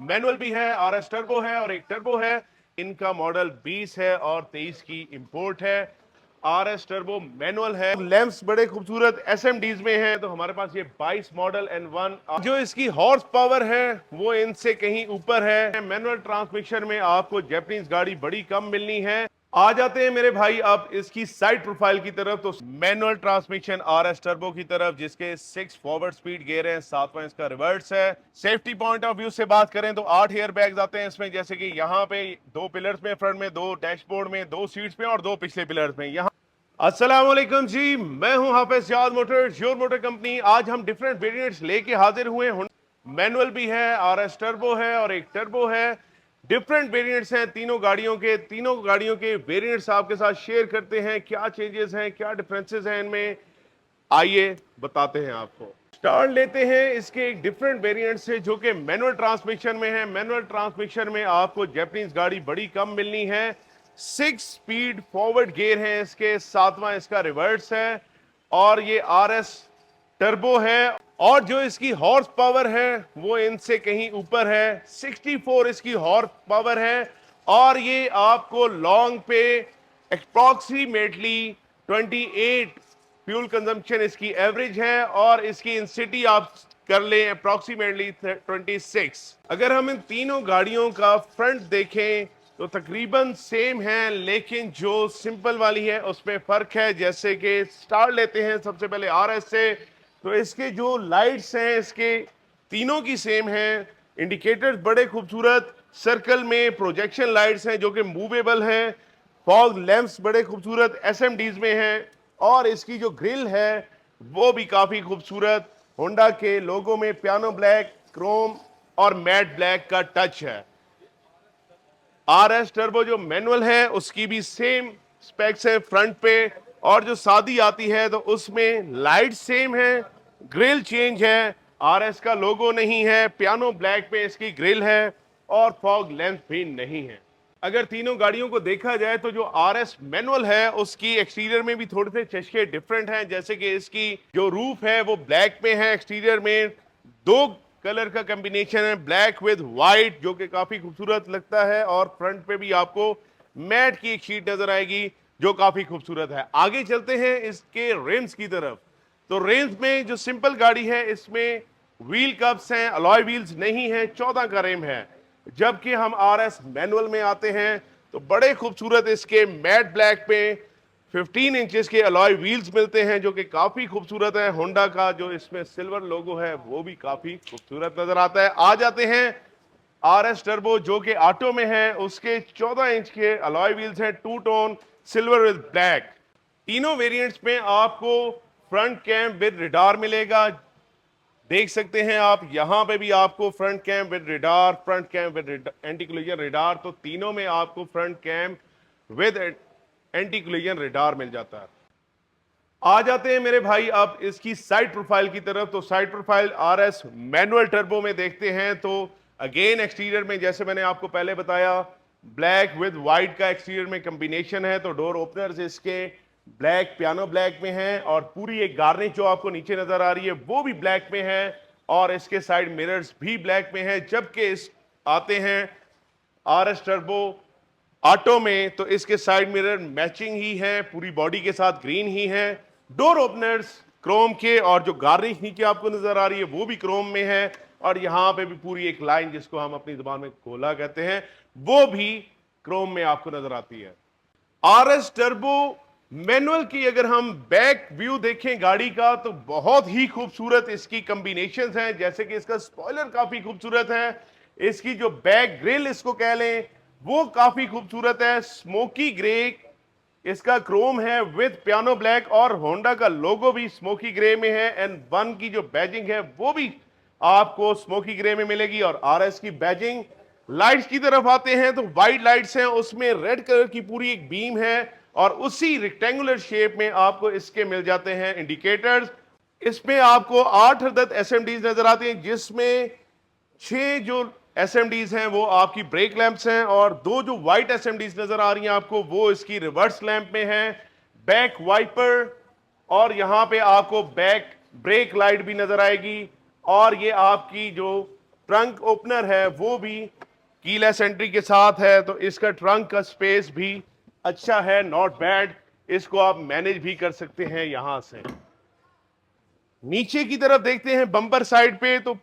Manual भी है, RS turbo है और एक टर्बो है। इनका मॉडल 20 है और 23 की इंपोर्ट है। आरएस टर्बो मैनुअल है, लैंप्स बड़े खूबसूरत एसएमडीज में है। तो हमारे पास ये 22 मॉडल N1 जो इसकी हॉर्स पावर है वो इनसे कहीं ऊपर है। मैनुअल ट्रांसमिशन में आपको जापानीज गाड़ी बड़ी कम मिलनी है। आ जाते हैं मेरे भाई अब इसकी साइड प्रोफाइल की तरफ। तो मैनुअल ट्रांसमिशन आरएस टर्बो की तरफ, जिसके 6 फॉरवर्ड स्पीड गियर हैं, 7वां इसका रिवर्स है। सेफ्टी पॉइंट ऑफ व्यू से बात करें तो 8 एयर बैग्स आते हैं इसमें, जैसे कि यहाँ पे 2 पिलर्स में फ्रंट में, 2 डैशबोर्ड में, 2 सीट्स में और 2 पिछले पिलर्स में। यहाँ अस्सलाम वालेकुम जी, मैं हूं हाफिज याद मोटर्स, योर मोटर कंपनी। आज हम डिफरेंट वेरिएंट्स लेके हाजिर हुए हैं। मैनुअल भी है, आरएस टर्बो है और एक टर्बो है। डिफरेंट वेरिएंट्स हैं तीनों गाड़ियों के वेरिएंट्स आपके साथ शेयर करते हैं। क्या चेंजेस हैं, क्या डिफरेंसेस हैं इनमें, आइए बताते हैं आपको। स्टार्ट लेते हैं इसके एक डिफरेंट वेरिएंट से जो कि मैनुअल ट्रांसमिशन में है। मैनुअल ट्रांसमिशन में आपको जापानीज गाड़ी बड़ी कम मिलनी है। 6 स्पीड फॉरवर्ड गियर है इसके, 7वां इसका रिवर्स है और ये आरएस टर्बो है। और जो इसकी हॉर्स पावर है वो इनसे कहीं ऊपर है। 64 इसकी हॉर्स पावर है और ये आपको लॉन्ग पे अप्रोक्सीमेटली 28 फ्यूल कंजम्पशन इसकी एवरेज है और इसकी इन सिटी आप कर लें अप्रोक्सीमेटली 26। अगर हम इन तीनों गाड़ियों का फ्रंट देखें तो तकरीबन सेम है, लेकिन जो सिंपल वाली है उसमें फर्क है। जैसे कि स्टार्ट लेते हैं सबसे पहले आरएस से, तो इसके जो लाइट्स हैं इसके तीनों की सेम है। इंडिकेटर्स बड़े खूबसूरत सर्कल में प्रोजेक्शन लाइट्स हैं जो कि मूवेबल हैं। फॉग लैंप्स बड़े खूबसूरत एसएमडीज में हैं और इसकी जो ग्रिल है वो भी काफी खूबसूरत होंडा के लोगो में पियानो ब्लैक, क्रोम और मैट ब्लैक का टच है। आरएस टर्बो जो मैनुअल है उसकी भी सेम स्पेक्स है फ्रंट पे, और जो सादी आती है तो उसमें लाइट सेम है, ग्रिल चेंज है, आरएस का लोगो नहीं है, पियानो ब्लैक पे इसकी ग्रिल है और फॉग लेंथ भी नहीं है। अगर तीनों गाड़ियों को देखा जाए तो जो आरएस मैनुअल है उसकी एक्सटीरियर में भी थोड़े से चश्के डिफरेंट हैं। जैसे कि इसकी जो रूफ है वो ब्लैक में है, एक्सटीरियर में 2 कलर का कॉम्बिनेशन है, ब्लैक विद व्हाइट, जो कि काफी खूबसूरत लगता है। और फ्रंट पे भी आपको मैट की एक शीट नजर आएगी जो काफी खूबसूरत है। आगे चलते हैं इसके रिम्स की तरफ। तो रिम्स में जो सिंपल गाड़ी है इसमें व्हील कप्स हैं, अलॉय व्हील्स नहीं है, 14 का रिम है। जबकि हम आरएस मैनुअल में आते हैं तो बड़े खूबसूरत इसके मैट ब्लैक पे 15 इंचेस के अलॉय व्हील्स मिलते हैं जो कि काफी खूबसूरत है। होंडा का जो इसमें सिल्वर लोगो है वो भी काफी खूबसूरत नजर आता है। आ जाते हैं आरएस टर्बो जो कि ऑटो में है, उसके 14 इंच के अलॉय व्हील्स हैं, 2 टोन सिल्वर विद ब्लैक। तीनों वेरिएंट्स में आपको फ्रंट कैम विद रिडार मिलेगा। देख सकते हैं आप यहां पे भी आपको front cam with radar, front cam with anti collision radar, तो तीनों में आपको front cam with anti collision radar मिल जाता है। आ जाते हैं मेरे भाई अब इसकी साइड प्रोफाइल की तरफ। तो side profile RS manual turbo में देखते हैं तो अगेन एक्सटीरियर में जैसे मैंने आपको पहले बताया ब्लैक विद व्हाइट का एक्सटीरियर में कॉम्बिनेशन है। तो डोर ओपनर्स इसके ब्लैक पियानो ब्लैक में है और पूरी एक गार्निश जो आपको नीचे नजर आ रही है वो भी ब्लैक में है और इसके साइड मिरर्स भी ब्लैक में है। जबकि इस आते हैं आरएस टर्बो ऑटो में तो इसके साइड मिरर मैचिंग ही है, पूरी बॉडी के साथ ग्रीन ही है। डोर ओपनर्स क्रोम के और जो गार्निश नीचे आपको नजर आ रही है वो भी क्रोम में है और यहां पे भी पूरी एक लाइन जिसको हम अपनी जुबान में गोला कहते हैं वो भी क्रोम में आपको नजर आती है। आरएस टर्बो मैनुअल की अगर हम बैक व्यू देखें गाड़ी का तो बहुत ही खूबसूरत इसकी कॉम्बिनेशंस हैं। जैसे कि इसका स्पॉइलर काफी खूबसूरत है, इसकी जो बैक ग्रिल इसको कह लें वो काफी खूबसूरत है, स्मोकी ग्रे इसका क्रोम है विद पियानो ब्लैक और होंडा का लोगो भी स्मोकी ग्रे में है। एंड 1 की जो बैजिंग है वो भी आपको स्मोकी ग्रे में मिलेगी। और आरएस की बैजिंग लाइट्स की तरफ आते हैं तो वाइट लाइट्स हैं, उसमें रेड कलर की पूरी एक बीम है और उसी रेक्टेंगुलर शेप में आपको इसके मिल जाते हैं इंडिकेटर्स। इसमें आपको 8 अदद एसएमडीज नजर आती हैं जिसमें 6 जो एसएमडीज हैं वो आपकी ब्रेक लैंप्स हैं और 2 जो व्हाइट एसएमडीज नजर आ रही हैं आपको वो इसकी रिवर्स लैंप में है, बैक वाइपर और यहां पे आपको बैक ब्रेक लाइट भी नजर आएगी। और ये आपकी जो ट्रंक ओपनर है वो भी कीलेस एंट्री के साथ है, तो इसका ट्रंक का स्पेस भी अच्छा है, नॉट बैड। इसको आप मैनेज भी कर सकते हैं यहां से। नीचे की तरफ देखते हैं बम्पर साइड पे, तो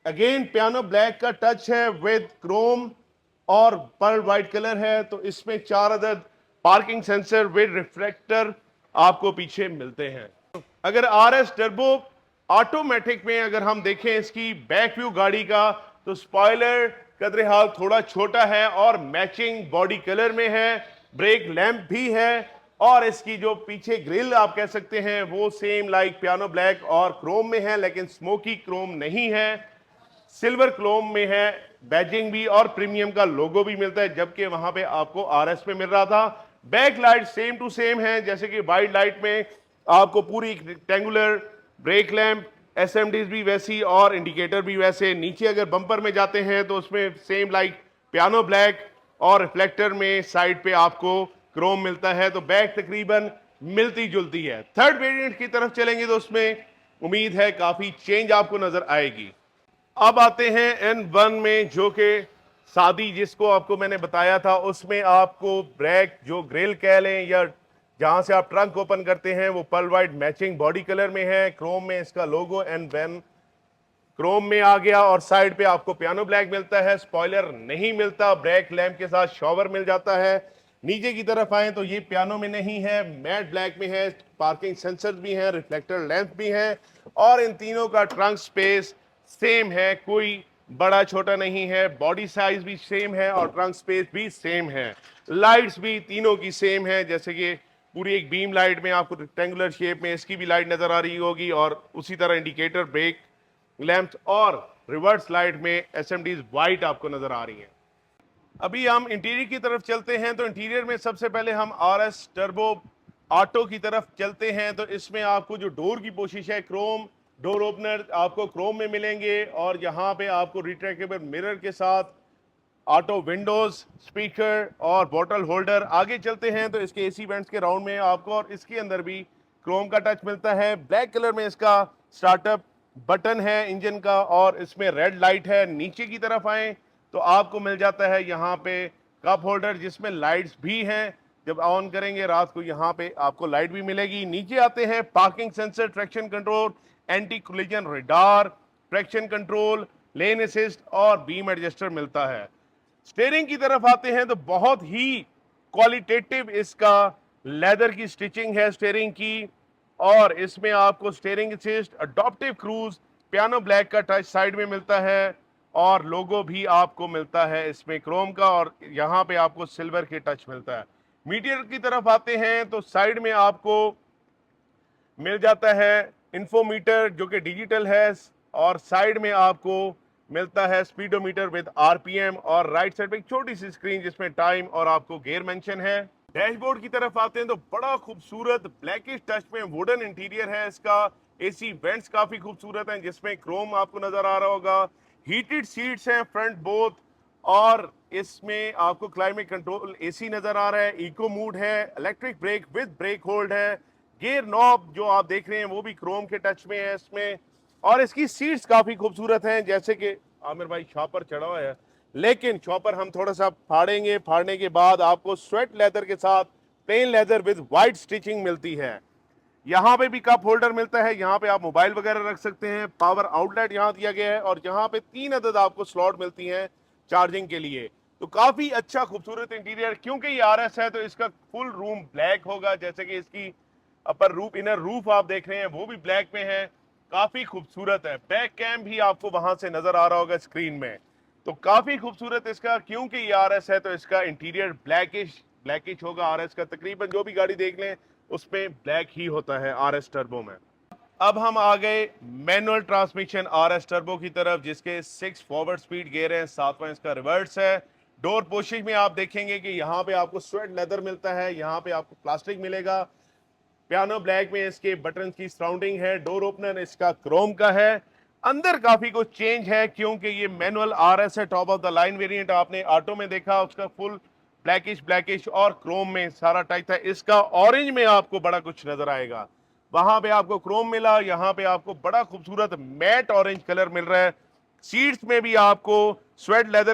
अगेन पियानो ब्लैक का टच है विद क्रोम और पर्ल व्हाइट कलर है। तो इसमें 4 अदद पार्किंग सेंसर विद रिफ्लेक्टर आपको पीछे मिलते हैं। अगर आरएस टर्बो ऑटोमेटिक में अगर हम देखें इसकी बैक व्यू गाड़ी का, तो स्पॉइलर कदरे हाल थोड़ा छोटा है और मैचिंग बॉडी कलर में है, ब्रेक लैंप भी है, और इसकी जो पीछे ग्रिल आप कह सकते हैं वो सेम लाइक पियानो ब्लैक और क्रोम में है, लेकिन स्मोकी क्रोम नहीं है, सिल्वर क्रोम में है। बैजिंग भी और प्रीमियम का लोगो भी मिलता है, जबकि वहां पे आपको आरएस में मिल रहा था। Back light same to same है, जैसे कि वाइड लाइट में आपको पूरी रेक्टेंगुलर, ब्रेक लैंप, एसएमडीज भी वैसी और इंडिकेटर भी वैसे। नीचे अगर बम्पर में जाते हैं तो उसमें सेम लाइक पियानो ब्लैक और रिफ्लेक्टर में साइड पे आपको क्रोम मिलता है, तो बैक तकरीबन मिलती जुलती है। थर्ड वेरिएंट की तरफ चलेंगे तो उसमें उम्मीद है काफी चेंज आपको नजर आएगी। अब आते हैं N1 में, जो कि शादी जिसको आपको मैंने बताया था, उसमें आपको ब्रेक जो ग्रिल कह लें या जहां से आप ट्रंक ओपन करते हैं वो pearl white matching body colour में है, क्रोम में इसका लोगो N1 क्रोम में आ गया, और साइड पे आपको पियानो ब्लैक मिलता है, स्पॉइलर नहीं मिलता, ब्रेक लैंप के साथ शॉवर मिल जाता है। नीचे की तरफ आए तो ये पियानो में नहीं है, मैट ब्लैक में है, पार्किंग सेंसर भी है, रिफ्लेक्टर लैंप भी है, और इन तीनों का ट्रंक स्पेस सेम है, कोई बड़ा छोटा नहीं है, बॉडी साइज भी सेम है और ट्रंक स्पेस भी सेम है। लाइट्स भी तीनों की सेम है, जैसे कि पूरी एक बीम लाइट में आपको रेक्टेंगुलर शेप में इसकी भी लाइट नजर आ रही होगी, और उसी तरह इंडिकेटर, ब्रेक लैंप्स और रिवर्स लाइट में एसएमडीज वाइट आपको नजर आ रही हैं। अभी हम इंटीरियर की तरफ चलते हैं, तो इंटीरियर में सबसे पहले हम आरएस टर्बो ऑटो की तरफ चलते हैं। तो इसमें आपको जो डोर की कोशिश है, क्रोम डोर ओपनर आपको क्रोम में मिलेंगे, और यहाँ पे आपको रिट्रैक्टेबल मिरर के साथ ऑटो विंडोज, स्पीकर और बॉटल होल्डर। आगे चलते हैं तो इसके एसी वेंट्स के राउंड में आपको, और इसके अंदर भी क्रोम का टच मिलता है। ब्लैक कलर में इसका स्टार्टअप बटन है इंजन का, और इसमें रेड लाइट है। नीचे की तरफ आए तो आपको मिल जाता है यहाँ पे कप होल्डर, जिसमें लाइट्स भी हैं, जब ऑन करेंगे रात को यहाँ पे आपको लाइट भी मिलेगी। नीचे आते हैं parking sensor, traction control, anti collision radar, traction control, लेन असिस्ट और बीम एडजस्टर मिलता है। स्टीयरिंग की तरफ आते हैं तो बहुत ही क्वालिटेटिव इसका लेदर की स्टिचिंग है स्टीयरिंग की, और इसमें आपको steering assist, adoptive cruise, piano black का टच साइड में मिलता है, और लोगो भी आपको मिलता है इसमें क्रोम का, और यहाँ पे आपको सिल्वर के टच मिलता है। मीटर की तरफ आते हैं तो साइड में आपको मिल जाता है इन्फोमीटर जो कि डिजिटल है, और साइड में आपको मिलता है स्पीडोमीटर विद आरपीएम, और राइट साइड पे एक छोटी सी स्क्रीन जिसमें टाइम और आपको गियर मेंशन है। डैशबोर्ड की तरफ आते हैं तो बड़ा खूबसूरत ब्लैकिश टच में वुडन इंटीरियर है इसका। एसी वेंट्स काफी खूबसूरत हैं, जिसमें क्रोम आपको नजर आ रहा होगा। हीटेड सीट्स हैं फ्रंट बोथ, और इसमें आपको क्लाइमेट कंट्रोल एसी नजर आ रहा है, इको मूड है, electric brake with brake hold है। गियर नॉब जो आप देख रहे हैं वो भी क्रोम के टच में है इसमें, और इसकी सीट्स काफी खूबसूरत हैं। जैसे कि आमिर भाई शॉपर चढ़ा हुआ है, लेकिन शॉपर हम थोड़ा सा फाड़ेंगे, फाड़ने के बाद आपको स्वेट लेदर के साथ plain leather with white stitching मिलती है। यहाँ पे भी कप होल्डर मिलता है, यहाँ पे आप मोबाइल वगैरह रख सकते हैं। पावर आउटलेट यहाँ दिया गया है, और यहाँ पे 3 अदद आपको स्लॉट मिलती हैं चार्जिंग के लिए। तो काफी अच्छा खूबसूरत इंटीरियर, क्योंकि ये आरएस है तो इसका फुल रूम ब्लैक होगा, जैसे कि इसकी अपर रूफ, इनर रूफ आप देख रहे हैं वो भी ब्लैक में है, काफी खूबसूरत है। बैक कैम भी आपको वहां से नजर आ रहा होगा स्क्रीन में, तो काफी खूबसूरत इसका, क्योंकि ये आरएस है तो इसका इंटीरियर ब्लैकिश होगा। आरएस का तकरीबन जो भी गाड़ी देख लें उसमें ब्लैक ही होता है आरएस टर्बो में। अब हम आ गए मैनुअल ट्रांसमिशन आरएस टर्बो की तरफ, जिसके 6 फॉरवर्ड स्पीड गियर हैं, 7वां इसका रिवर्स है। डोर पोशिश में आप देखेंगे कि यहाँ पे आपको स्वेट लेदर मिलता है, यहाँ पे आपको प्लास्टिक मिलेगा। पियानो ब्लैक में इसके बटन की सराउंडिंग है। डोर ओपनर इसका क्रोम का है। अंदर काफी कुछ चेंज है, क्योंकि ये मैनुअल आरएस है, top of the line variant. आपने ऑटो में देखा उसका फुल ब्लैकिश और क्रोम में सारा टाइप था। इसका ऑरेंज में आपको बड़ा कुछ नजर आएगा, वहां पे आपको क्रोम मिला, यहाँ पे आपको बड़ा खूबसूरत मैट ऑरेंज कलर मिल रहा है। सीट्स में भी आपको स्वेट लेदर